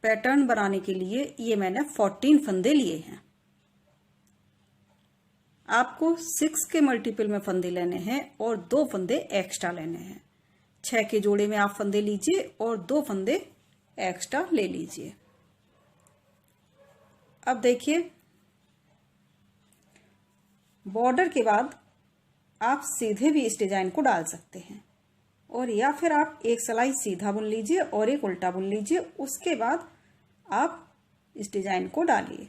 Pattern बनाने के लिए ये मैंने 14 फंदे लिए हैं। आपको 6 के मल्टीपल में फंदे लेने हैं और 2 फंदे एक्स्ट्रा लेने हैं। 6 के जोड़े में आप फंदे लीजिए और 2 फंदे एक्स्ट्रा ले लीजिए। अब देखिए, बॉर्डर के बाद आप सीधे भी इस डिजाइन को डाल सकते हैं, और या फिर आप एक सिलाई सीधा बुन लीजिए और एक उल्टा बुन लीजिए, उसके बाद आप इस डिजाइन को डालिए।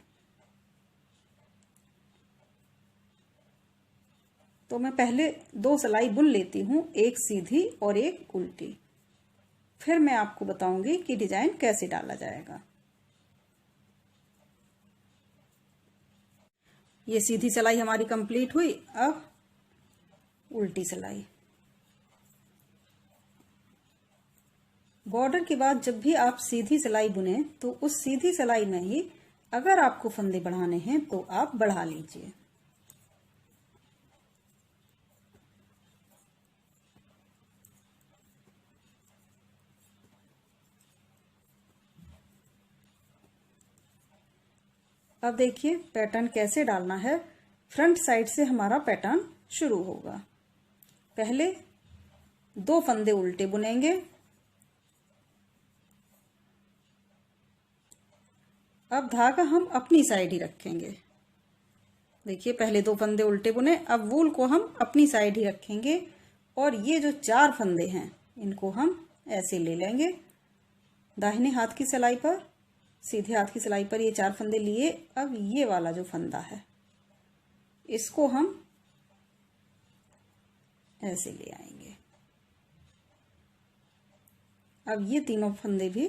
तो मैं पहले 2 सिलाई बुन लेती हूं, एक सीधी और एक उल्टी, फिर मैं आपको बताऊंगी कि डिजाइन कैसे डाला जाएगा। ये सीधी सिलाई हमारी कंप्लीट हुई। अब उल्टी सिलाई। बॉर्डर के बाद जब भी आप सीधी सिलाई बुने तो उस सीधी सिलाई में ही अगर आपको फंदे बढ़ाने हैं तो आप बढ़ा लीजिए। अब देखिए पैटर्न कैसे डालना है। फ्रंट साइड से हमारा पैटर्न शुरू होगा। पहले 2 फंदे उल्टे बुनेंगे। अब धागा हम अपनी साइड ही रखेंगे। देखिए पहले 2 फंदे उल्टे बुने, अब वूल को हम अपनी साइड ही रखेंगे और ये जो 4 फंदे हैं इनको हम ऐसे ले लेंगे। दाहिने हाथ की सिलाई पर, सीधे हाथ की सिलाई पर ये 4 फंदे लिए। अब ये वाला जो फंदा है इसको हम ऐसे ले आएंगे। अब ये तीनों फंदे भी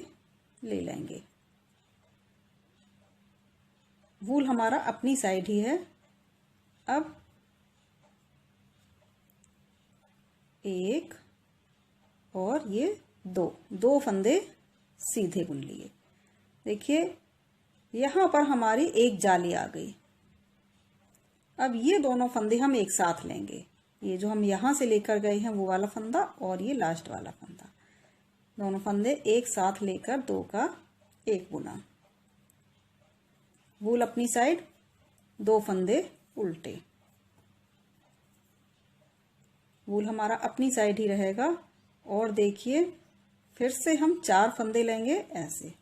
ले लेंगे। वूल हमारा अपनी साइड ही है। अब 1 और ये 2 फंदे सीधे बुन लिए। देखिए यहां पर हमारी एक जाली आ गई। अब ये दोनों फंदे हम एक साथ लेंगे। ये जो हम यहां से लेकर गए हैं वो वाला फंदा और ये लास्ट वाला फंदा, दोनों फंदे एक साथ लेकर 2 का 1 बुना। वूल अपनी साइड, 2 फंदे उल्टे। वूल हमारा अपनी साइड ही रहेगा। और देखिए फिर से हम 4 फंदे लेंगे ऐसे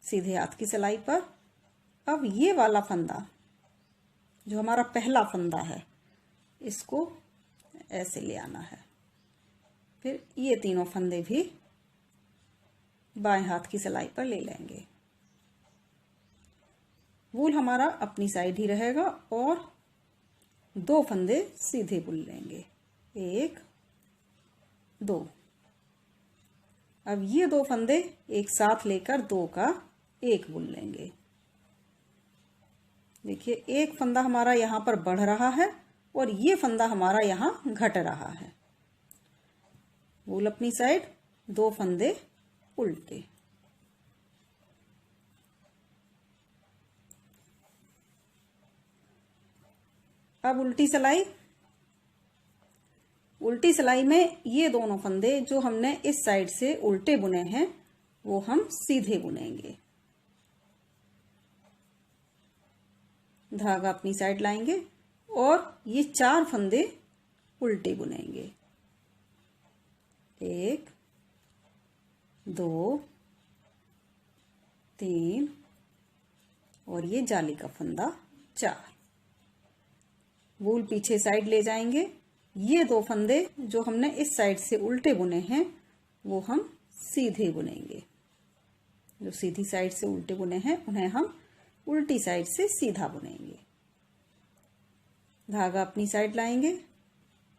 सीधे हाथ की सिलाई पर। अब ये वाला फंदा जो हमारा पहला फंदा है इसको ऐसे ले आना है। फिर ये तीनों फंदे भी बाएं हाथ की सिलाई पर ले लेंगे। वूल हमारा अपनी साइड ही रहेगा और 2 फंदे सीधे बुन लेंगे, 1 2। अब ये 2 फंदे एक साथ लेकर 2 का 1 बुन लेंगे। देखिए एक फंदा हमारा यहां पर बढ़ रहा है और ये फंदा हमारा यहां घट रहा है। वूल अपनी साइड, 2 फंदे उल्टे। अब उल्टी सिलाई। उल्टी सिलाई में ये दोनों फंदे जो हमने इस साइड से उल्टे बुने हैं वो हम सीधे बुनेंगे। धागा अपनी साइड लाएंगे और ये 4 फंदे उल्टे बुनेंगे, 1 2 3 और ये जाली का फंदा 4। वूल पीछे साइड ले जाएंगे। ये 2 फंदे जो हमने इस साइड से उल्टे बुने हैं वो हम सीधे बुनेंगे। जो सीधी साइड से उल्टे बुने हैं उन्हें हम उल्टी साइड से सीधा बुनेंगे। धागा अपनी साइड लाएंगे।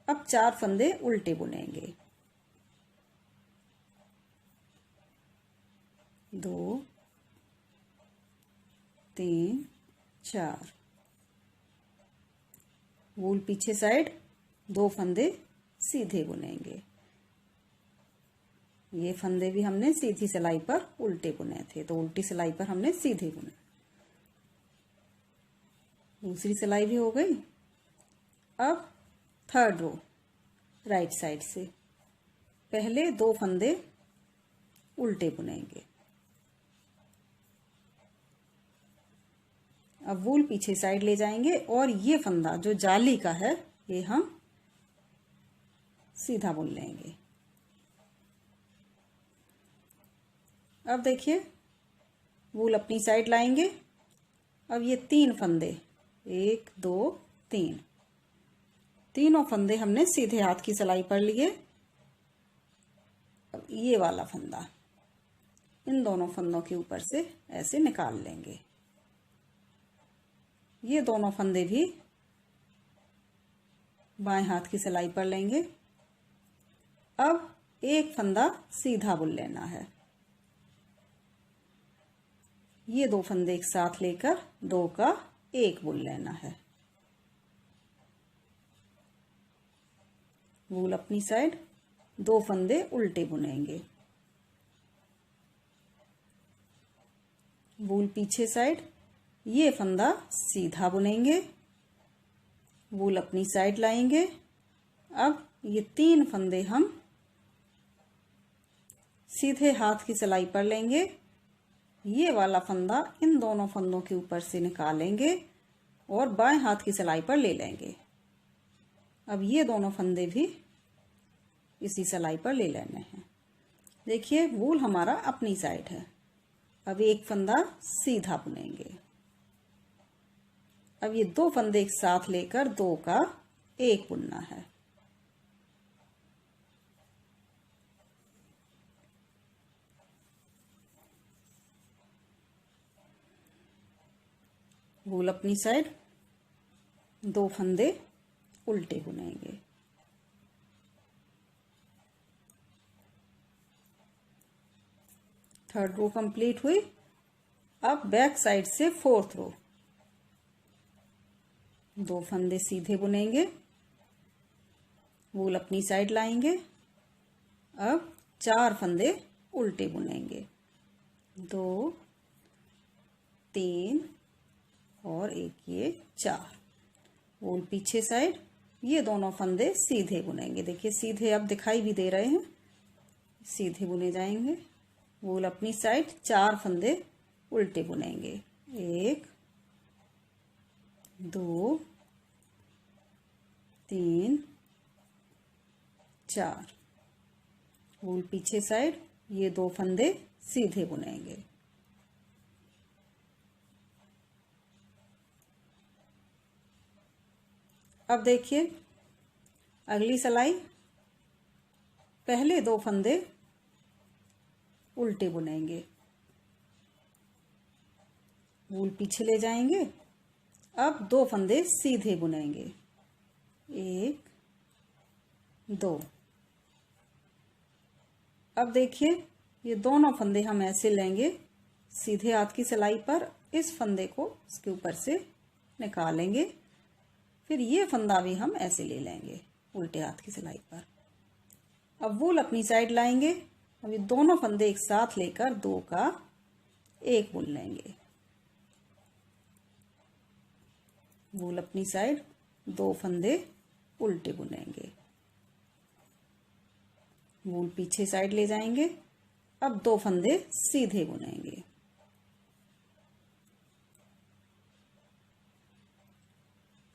अब 4 फंदे उल्टे बुनेंगे, 2 3 4। वूल पीछे साइड, 2 फंदे सीधे बुनेंगे। ये फंदे भी हमने सीधी सिलाई पर उल्टे बुने थे, तो उल्टी सिलाई पर हमने सीधे बुने। दूसरी सिलाई भी हो गई। अब 3rd रो राइट साइड से पहले 2 फंदे उल्टे बुनेंगे, अब वूल पीछे साइड ले जाएंगे और ये फंदा जो जाली का है ये हम सीधा बुन लेंगे। अब देखिए वूल अपनी साइड लाएंगे। अब ये 3 फंदे 1 2 3 तीनों फंदे हमने सीधे हाथ की सिलाई पर लिए। अब ये वाला फंदा इन दोनों फंदों के ऊपर से ऐसे निकाल लेंगे। ये दोनों फंदे भी बाएं हाथ की सिलाई पर लेंगे। अब एक फंदा सीधा बुन लेना है। ये 2 फंदे एक साथ लेकर 2 का 1 बुन लेना है। वूल अपनी साइड 2 फंदे उल्टे बुनेंगे। वूल पीछे साइड ये फंदा सीधा बुनेंगे। वूल अपनी साइड लाएंगे। अब ये 3 फंदे हम सीधे हाथ की सिलाई पर लेंगे। ये वाला फंदा इन दोनों फंदों के ऊपर से निकालेंगे और बाएं हाथ की सिलाई पर ले लेंगे। अब ये दोनों फंदे भी इसी सिलाई पर ले लेने हैं। देखिए वूल हमारा अपनी साइड है। अब एक फंदा सीधा बुनेंगे। अब ये 2 फंदे एक साथ लेकर 2 का 1 बुनना है। वूल अपनी साइड 2 फंदे उल्टे बुनेंगे। थर्ड रो कंप्लीट हुई। अब बैक साइड से 4th रो 2 फंदे सीधे बुनेंगे। वूल अपनी साइड लाएंगे। अब 4 फंदे उल्टे बुनेंगे। 2 3 और एक ये 4। वूल पीछे साइड ये दोनों फंदे सीधे बुनेंगे। देखिए सीधे अब दिखाई भी दे रहे हैं, सीधे बुने जाएंगे। वूल अपनी साइड 4 फंदे उल्टे बुनेंगे। 1 2 3 4। वूल पीछे साइड ये 2 फंदे सीधे बुनेंगे। अब देखिए अगली सिलाई पहले 2 फंदे उल्टे बुनेंगे। वूल पीछे ले जाएंगे। अब 2 फंदे सीधे बुनेंगे। 1 2। अब देखिए ये दोनों फंदे हम ऐसे लेंगे सीधे हाथ की सिलाई पर। इस फंदे को इसके ऊपर से निकालेंगे। फिर ये फंदा भी हम ऐसे ले लेंगे उल्टे हाथ की सिलाई पर। अब वूल अपनी साइड लाएंगे। अब ये दोनों फंदे एक साथ लेकर 2 का 1 बुन लेंगे। वूल अपनी साइड 2 फंदे उल्टे बुनेंगे। वूल पीछे साइड ले जाएंगे। अब 2 फंदे सीधे बुनेंगे।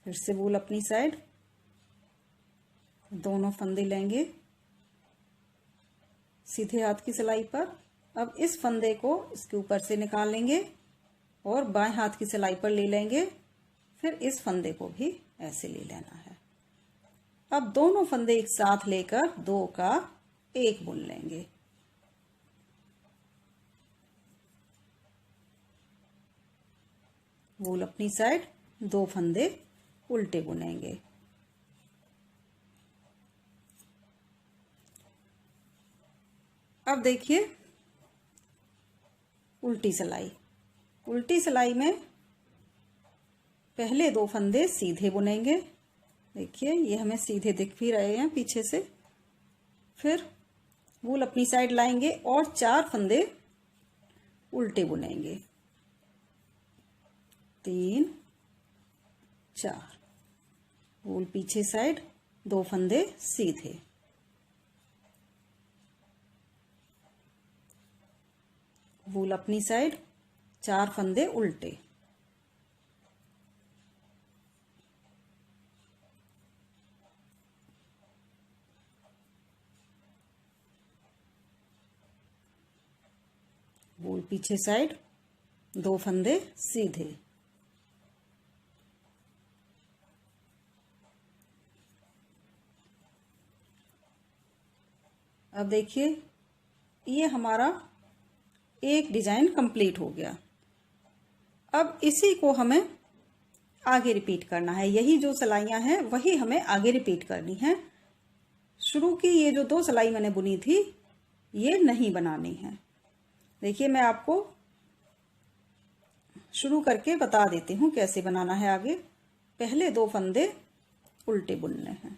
फिर से वूल अपनी साइड दोनों फंदे लेंगे सीधे हाथ की सिलाई पर। अब इस फंदे को इसके ऊपर से निकालेंगे और बाएं हाथ की सिलाई पर ले लेंगे। फिर इस फंदे को भी ऐसे ले लेना है। अब दोनों फंदे एक साथ लेकर 2 का 1 बुन लेंगे। वूल अपनी साइड 2 फंदे उल्टे बुनेंगे। अब देखिए उल्टी सिलाई। उल्टी सिलाई में पहले 2 फंदे सीधे बुनेंगे। देखिए ये हमें सीधे दिख भी रहे हैं पीछे से। फिर वूल अपनी साइड लाएंगे और 4 फंदे उल्टे बुनेंगे। 3 4। वूल पीछे साइड 2 फंदे सीधे। वूल अपनी साइड 4 फंदे उल्टे। वूल पीछे साइड, 2 फंदे सीधे। अब देखिए ये हमारा एक डिजाइन कंप्लीट हो गया। अब इसी को हमें आगे रिपीट करना है। यही जो सिलाइयां हैं वही हमें आगे रिपीट करनी है। शुरू की ये जो 2 सिलाई मैंने बुनी थी ये नहीं बनानी है। देखिए मैं आपको शुरू करके बता देती हूँ कैसे बनाना है आगे। पहले 2 फंदे उल्टे बुनने हैं।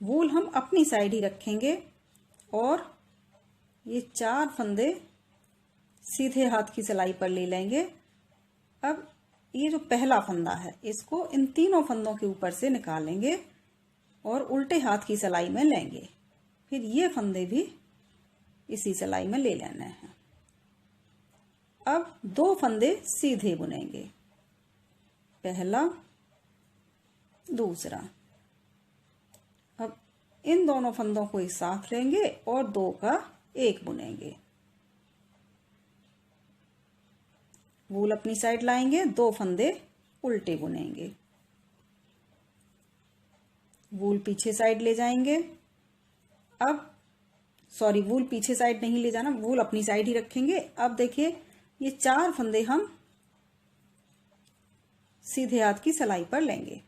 वूल हम अपनी साइड ही रखेंगे और ये 4 फंदे सीधे हाथ की सिलाई पर ले लेंगे। अब ये जो पहला फंदा है इसको इन तीनों फंदों के ऊपर से निकालेंगे और उल्टे हाथ की सिलाई में लेंगे। फिर ये फंदे भी इसी सिलाई में ले लेने हैं। अब 2 फंदे सीधे बुनेंगे, पहला दूसरा। अब इन दोनों फंदों को एक साथ लेंगे और 2 का 1 बुनेंगे। वूल अपनी साइड लाएंगे, 2 फंदे उल्टे बुनेंगे। वूल पीछे साइड ले जाएंगे। अब सॉरी, वूल पीछे साइड नहीं ले जाना, वूल अपनी साइड ही रखेंगे। अब देखिए ये 4 फंदे हम सीधे हाथ की सिलाई पर लेंगे।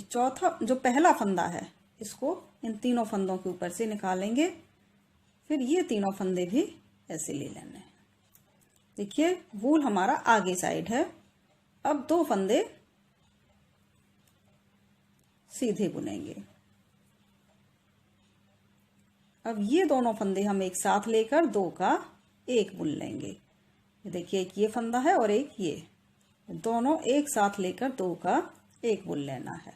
चौथा जो पहला फंदा है इसको इन तीनों फंदों के ऊपर से निकालेंगे। फिर ये तीनों फंदे भी ऐसे ले लेने हैं। देखिए वूल हमारा आगे साइड है। अब 2 फंदे सीधे बुनेंगे। अब ये दोनों फंदे हम एक साथ लेकर 2 का 1 बुन लेंगे। देखिए एक ये फंदा है और एक ये, दोनों एक साथ लेकर 2 का 1 बुन लेना है।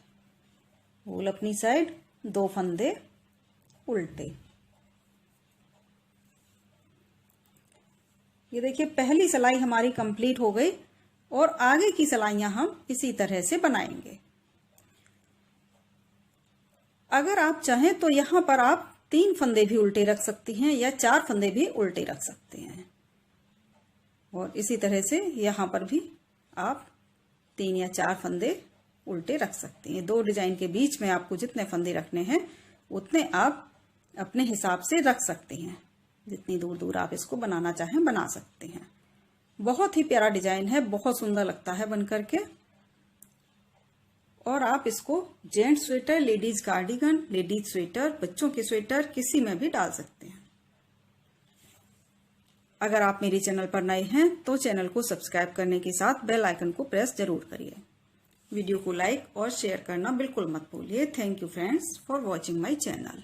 वूल अपनी साइड, 2 फंदे उल्टे। ये देखिए पहली सिलाई हमारी कंप्लीट हो गई और आगे की सिलाइयां हम इसी तरह से बनाएंगे। अगर आप चाहें तो यहां पर आप 3 फंदे भी उल्टे रख सकती हैं या 4 फंदे भी उल्टे रख सकते हैं। और इसी तरह से यहां पर भी आप 3 या 4 फंदे उल्टे रख सकते हैं। 2 डिजाइन के बीच में आपको जितने फंदे रखने हैं उतने आप अपने हिसाब से रख सकते हैं। जितनी दूर दूर आप इसको बनाना चाहें बना सकते हैं। बहुत ही प्यारा डिजाइन है, बहुत सुंदर लगता है बनकर के। और आप इसको gents sweater, ladies cardigan, ladies sweater, बच्चों के स्वेटर किसी में भी डाल सकते हैं। अगर आप मेरे चैनल पर नए हैं तो चैनल को सब्सक्राइब करने के साथ बेल आइकन को प्रेस जरूर करिए। वीडियो को लाइक और शेयर करना बिल्कुल मत भूलिए। Thank you friends for watching my channel.